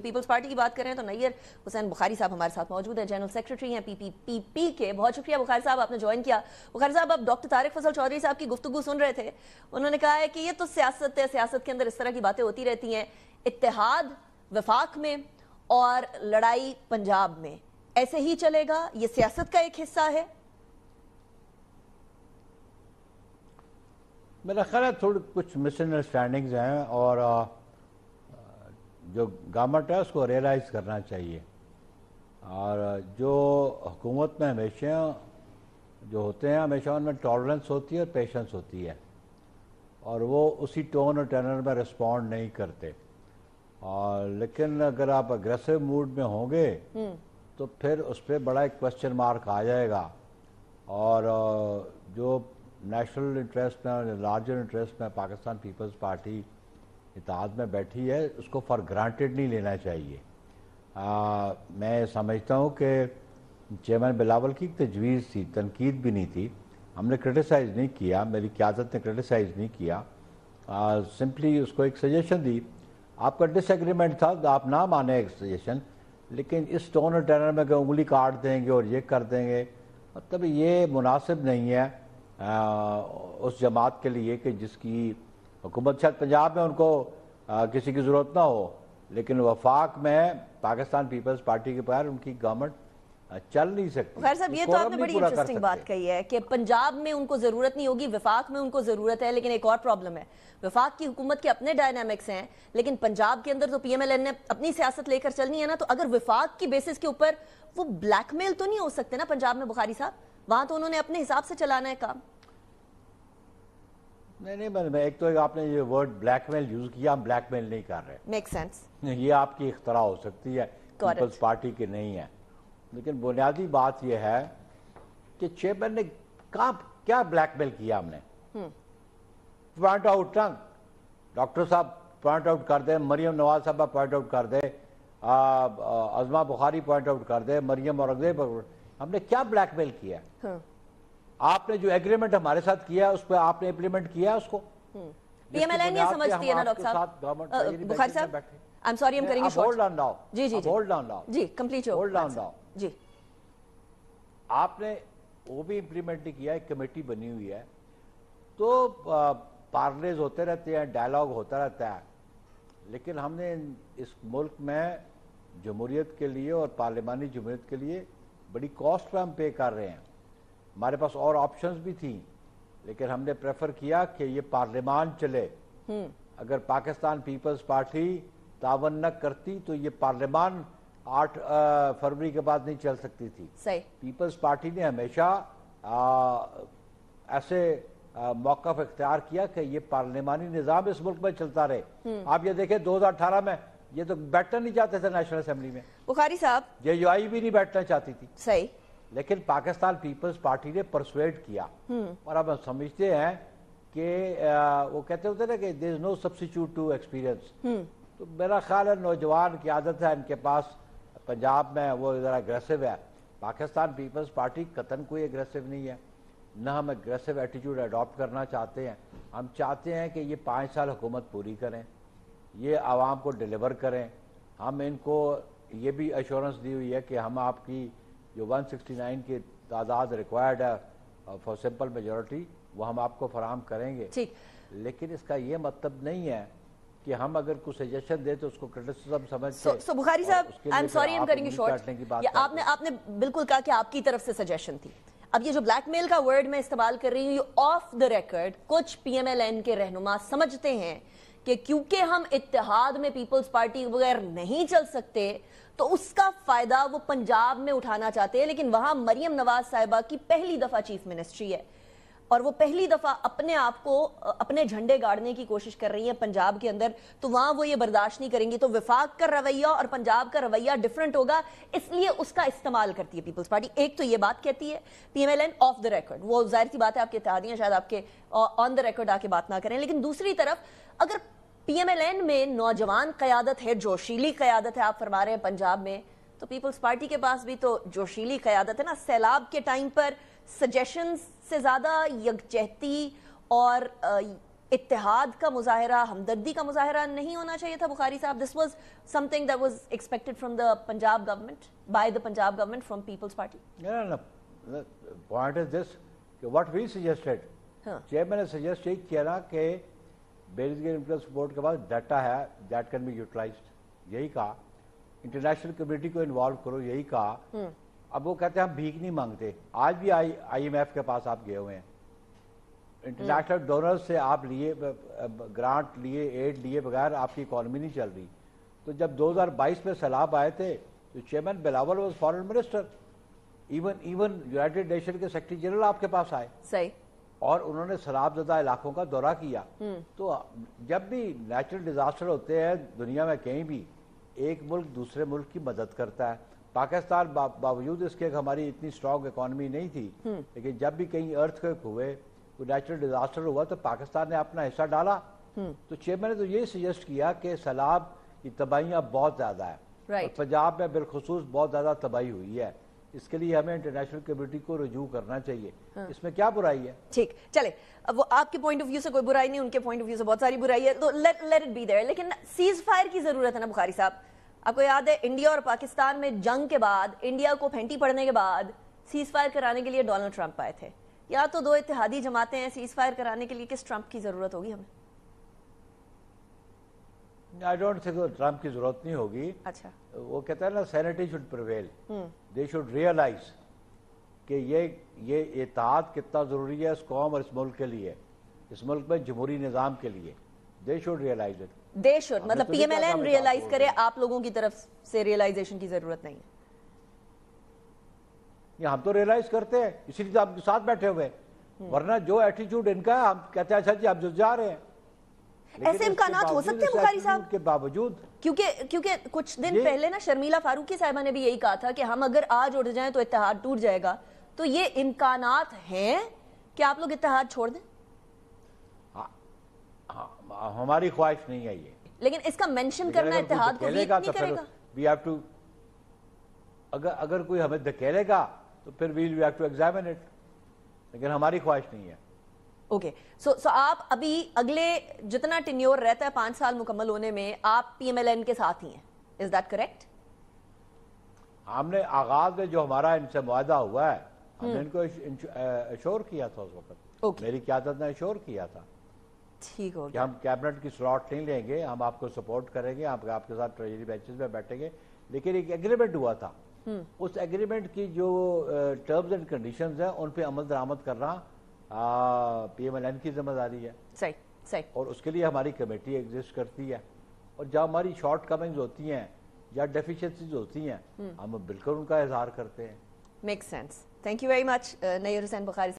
Peoples party کی بات کریں تو نیر حسین بخاری صاحب ہمارے ساتھ موجود ہیں، جنرل سیکریٹری ہیں پی کے۔ بہت شکریہ بخاری صاحب، آپ نے جوائن کیا۔ بخاری صاحب، اب ڈاکٹر طارق فضل چودھری صاحب کی گفتگو سن رہے تھے، انہوں نے کہا ہے کہ یہ تو سیاست ہے، سیاست کے اندر اس طرح کی باتیں ہوتی رہتی ہیں، اتحاد وفاق میں اور لڑائی پنجاب میں ایسے ہی چلے گا، یہ سیاست کا ایک حصہ ہے۔ میرا خیال ہے تھوڑی کچھ مس انڈرسٹینڈنگز ہیں اور جو گورنمنٹ ہے اس کو ریئلائز کرنا چاہیے، اور جو حکومت میں ہمیشہ جو ہوتے ہیں ہمیشہ ان میں ٹالرنس ہوتی ہے اور پیشنس ہوتی ہے، اور وہ اسی ٹون اور ٹینر میں رسپونڈ نہیں کرتے، اور لیکن اگر آپ اگریسو موڈ میں ہوں گے تو پھر اس پہ بڑا ایک کوسچن مارک آ جائے گا، اور جو نیشنل انٹرسٹ میں لارجر انٹرسٹ میں پاکستان پیپلز پارٹی اتحاد میں بیٹھی ہے اس کو فار گرانٹیڈ نہیں لینا چاہیے۔ میں سمجھتا ہوں کہ چیئرمین بلاول کی تجویز تھی، تنقید بھی نہیں تھی، ہم نے کرٹیسائز نہیں کیا، میری قیادت نے کرٹیسائز نہیں کیا، سمپلی اس کو ایک سجیشن دی۔ آپ کا ڈس ایگریمنٹ تھا، آپ نہ مانے ایک سجیشن، لیکن اس ٹون اور ٹینر میں کہ انگلی کاٹ دیں گے اور یہ کر دیں گے، مطلب یہ مناسب نہیں ہے اس جماعت کے لیے کہ جس کی حکومت شاید پنجاب میں ان کو کسی کی ضرورت نہ ہو، لیکن وفاق میں پاکستان پیپلز پارٹی کے بغیر ان کی گورنمنٹ چل نہیں سکتی۔ خیر صاحب، یہ تو آپ نے بڑی انٹرسٹنگ بات کہی ہے کہ پنجاب میں ان کو ضرورت نہیں ہوگی، وفاق میں ان کو ضرورت ہے، لیکن ایک اور پرابلم ہے، وفاق کی حکومت کے اپنے ڈائنامکس ہیں، لیکن پنجاب کے اندر تو پی ایم ایل این نے اپنی سیاست لے کر چلنی ہے نا، تو اگر وفاق کی بیسس کے اوپر وہ بلیک میل تو نہیں ہو سکتے نا پنجاب میں بخاری صاحب، وہاں تو انہوں نے اپنے حساب سے چلانا ہے کام۔ نہیں، ایک تو آپ نے یہ ورڈ بلیک میل یوز کیا، ہم بلیک میل نہیں کر رہے، میک سینس، یہ آپ کی اختراع ہو سکتی ہے، پیپلز پارٹی کی نہیں ہے، لیکن بنیادی بات یہ ہے کہ چیئرمین نے کیا بلیک میل کیا ہم نے؟ پوائنٹ آؤٹ نا، ڈاکٹر صاحب پوائنٹ آؤٹ کر دیں، مریم نواز صاحبہ پوائنٹ آؤٹ کر دے، عظمہ بخاری پوائنٹ آؤٹ کر دے، مریم اورنگزیب، ہم نے کیا بلیک میل کیا؟ آپ نے جو ایگریمنٹ ہمارے ساتھ کیا اس پہ آپ نے امپلیمنٹ کیا اس کو؟ پی ایم ایل این یہ سمجھتی ہے نا ڈاکٹر صاحب، بخاری صاحب I'm sorry, I'm cutting you short. Hold on now. Hold on now. G complete your Hold on now. جی آپ نے وہ بھی امپلیمنٹ نہیں کیا، ایک کمیٹی بنی ہوئی ہے، تو پارلیز ہوتے رہتے ہیں، ڈائلاگ ہوتا رہتا ہے، لیکن ہم نے اس ملک میں جمہوریت کے لیے اور پارلیمانی جمہوریت کے لیے بڑی کاسٹ پہ ہم پے کر رہے ہیں، ہمارے پاس اور آپشنز بھی تھیں، لیکن ہم نے پریفر کیا کہ یہ پارلیمان چلے۔ اگر پاکستان پیپلز پارٹی تعاون نہ کرتی تو یہ پارلیمان 8 فروری کے بعد نہیں چل سکتی تھی۔ پیپلز پارٹی نے ہمیشہ ایسے موقف اختیار کیا کہ یہ پارلیمانی نظام اس ملک میں چلتا رہے۔ آپ یہ دیکھیں 2018 میں یہ تو بیٹھنا نہیں چاہتے تھے نیشنل اسمبلی میں، بخاری صاحب یہ آئی بھی نہیں بیٹھنا چاہتی تھی، صحیح، لیکن پاکستان پیپلز پارٹی نے پرسویٹ کیا، اور اب ہم سمجھتے ہیں کہ وہ کہتے ہوتے نا کہ there is no substitute to experience، تو میرا خیال ہے نوجوان کی عادت ہے ان کے پاس، پنجاب میں وہ ذرا اگریسو ہے، پاکستان پیپلز پارٹی قطعاً کوئی اگریسو نہیں ہے، نہ ہم اگریسو ایٹیٹیوڈ اڈاپٹ کرنا چاہتے ہیں، ہم چاہتے ہیں کہ یہ 5 سال حکومت پوری کریں، یہ عوام کو ڈیلیور کریں، ہم ان کو یہ بھی ایشورنس دی ہوئی ہے کہ ہم آپ کی جو 169 کی تعداد ریکوائرڈ ہے فار سمپل میجورٹی وہ ہم آپ کو فراہم کریں گے، لیکن اس کا یہ مطلب نہیں ہے کہ ہم اگر کوئی سجیشن دیں تو اس کو کرٹیسزم سمجھ کے۔ بخاری صاحب I'm sorry I'm cutting you short، آپ نے بالکل کہا کہ آپ کی طرف سے سجیشن تھی، اب یہ جو بلیک میل کا ورڈ میں استعمال کر رہی ہوں، یہ آف دا ریکارڈ کچھ پی ایم ایل این کے رہنما سمجھتے ہیں کہ کیونکہ ہم اتحاد میں پیپلز پارٹی بغیر نہیں چل سکتے تو اس کا فائدہ وہ پنجاب میں اٹھانا چاہتے ہیں، لیکن وہاں مریم نواز صاحبہ کی پہلی دفعہ چیف منسٹری ہے، اور وہ پہلی دفعہ اپنے آپ کو اپنے جھنڈے گاڑنے کی کوشش کر رہی ہیں پنجاب کے اندر، تو وہاں وہ یہ برداشت نہیں کریں گی، تو وفاق کا رویہ اور پنجاب کا رویہ ڈیفرنٹ ہوگا، اس لیے اس کا استعمال کرتی ہے پیپلز پارٹی۔ ایک تو یہ بات کہتی ہے P M L N off the record, وہ ظاہر سی بات ہے آپ کے اتحادیاں شاید آپ کے آن دا ریکارڈ آ کے بات نہ کریں، لیکن دوسری طرف اگر پی ایم ایل این میں نوجوان قیادت ہے، جوشیلی قیادت ہے، آپ فرما رہے ہیں پنجاب میں، تو پیپلز پارٹی کے پاس بھی تو جوشیلی قیادت ہے نا، سیلاب کے ٹائم پر سجیشنز سے زیادہ یکجہتی اور اتحاد کا مظاہرہ, ہمدردی کا مظاہرہ نہیں ہونا چاہیے تھا بخاری صاحب؟ This was something that was expected from the Punjab government, by the Punjab government, from Peoples Party. Point is this کہ واٹ وی سجیسٹڈ, چیئرمین نے سجیسٹ یہ کیا نا کہ بیلزین انفلوئنس بورڈ کے پاس ڈیٹا ہے دیٹ کین بی یوٹیلائزڈ, یہی کہا. انٹرنیشنل کمیونٹی کو انوالو کرو, یہی کہا. اب وہ کہتے ہیں ہم بھیک نہیں مانگتے. آج بھی آئی ایم ایف کے پاس آپ گئے ہوئے ہیں, انٹرنیشنل ڈونر سے آپ لیے گرانٹ لیے, ایڈ لیے بغیر آپ کی اکانومی نہیں چل رہی. تو جب 2022 میں سیلاب آئے تھے تو chairman Bilawal was foreign minister, even United nation کے سیکرٹری جنرل آپ کے پاس آئے صحیح, اور انہوں نے سیلاب زدہ علاقوں کا دورہ کیا. تو جب بھی نیچرل ڈیزاسٹر ہوتے ہیں دنیا میں کہیں بھی, ایک ملک دوسرے ملک کی مدد کرتا ہے. پاکستان باوجود اس کے ہماری اتنی اسٹرانگ اکانومی نہیں تھی, لیکن جب بھی کہیں ارتھ کوئک ہوئے, کوئی نیچرل ڈیزاسٹر ہوا, تو پاکستان نے اپنا حصہ ڈالا. تو چیئرمین نے تو یہ سجیسٹ کیا کہ سیلاب کی تباہیاں بہت زیادہ ہیں, اور پنجاب میں بالخصوص بہت زیادہ تباہی ہوئی ہے. اس کے لیے ہمیں انٹرنیشنل کمیونٹی کو رجوع کرنا چاہیے. اس میں کیا برائی ہے؟ ٹھیک, چلے, اب وہ آپ کے پوائنٹ آف ویو سے کوئی برائی نہیں, ان کے پوائنٹ آف ویو سے بہت ساری برائی ہے, تو لیٹ اٹ بی دیئر. لیکن سیز فائر کی ضرورت ہے نا بخاری صاحب. آپ کو یاد ہے انڈیا اور پاکستان میں جنگ کے بعد, انڈیا کو پھینٹی پڑنے کے بعد سیز فائر کرانے کے لیے ڈونلڈ ٹرمپ آئے تھے. یا تو دو اتحادی جماعتیں ہیں, سیز فائر کرانے کے لیے کس ٹرمپ کی ضرورت ہوگی ہمیں؟ آئی ڈونٹ تھنک ٹرمپ کی ضرورت نہیں ہوگی. اچھا, وہ کہتا ہے نا sanity should prevail, they should realize کہ یہ اتحاد کتنا ضروری ہے اس قوم اور اس ملک کے لیے, اس ملک میں جمہوری نظام کے لیے. They should realize it. They should مطلب P M L N realize کرے, آپ لوگوں کی طرف سے ریئلائزیشن کی ضرورت نہیں ہے. ہم تو ریئلائز کرتے ہیں, اسی لیے آپ کے ساتھ بیٹھے ہوئے, ورنہ جو ایٹیچیوڈ ان کا ہے ہم کہتے ہیں اچھا جی آپ جا رہے ہیں. ایسے امکانات ہو سکتے ہیں بخاری صاحب کے باوجود, کیونکہ کچھ دن پہلے نا شرمیلا فاروقی صاحبہ نے بھی یہی کہا تھا کہ ہم اگر آج اٹھ جائیں تو اتحاد ٹوٹ جائے گا. تو یہ امکانات ہیں کہ آپ لوگ اتحاد چھوڑ دیں؟ ہماری خواہش نہیں ہے یہ, لیکن اس کا مینشن کرنا اتحاد کو ویک نہیں کرے گا. وی ہیو ٹو, اگر کوئی ہمیں دھکیلے گا تو پھر we have to examine it, لیکن ہماری خواہش نہیں ہے. اوکے, سو آپ ابھی اگلے جتنا ٹینیور رہتا ہے 5 سال مکمل ہونے میں, آپ پی ایم ایل این کے ساتھ ہی ہیں, از دیٹ کریکٹ؟ ہم نے آغاز میں جو ہمارا ان سے معاہدہ ہوا ہے, ہم نے ان کو اشور کیا تھا اس وقت, میری قیادت نے اشور کیا تھا ٹھیک ہو کہ ہم کیبنٹ کی سلاٹ نہیں لیں گے, ہم آپ کو سپورٹ کریں گے, آپ کے ساتھ ٹریجری بینچز میں بیٹھیں گے. لیکن ایک ایگریمنٹ ہوا تھا, اس ایگریمنٹ کی جو ٹرمز اینڈ کنڈیشنز ہیں ان پہ عمل درآمد کرنا پی ایم ایل این کی ذمہ داری ہے. صحیح. اور اس کے لیے ہماری کمیٹی ایگزسٹ کرتی ہے, اور جب ہماری شارٹ کمنگز ہوتی ہیں یا ڈیفیشنسیز ہوتی ہیں ہم بالکل ان کا اظہار کرتے ہیں. Make sense. Thank you very much near Hussain Bukhari.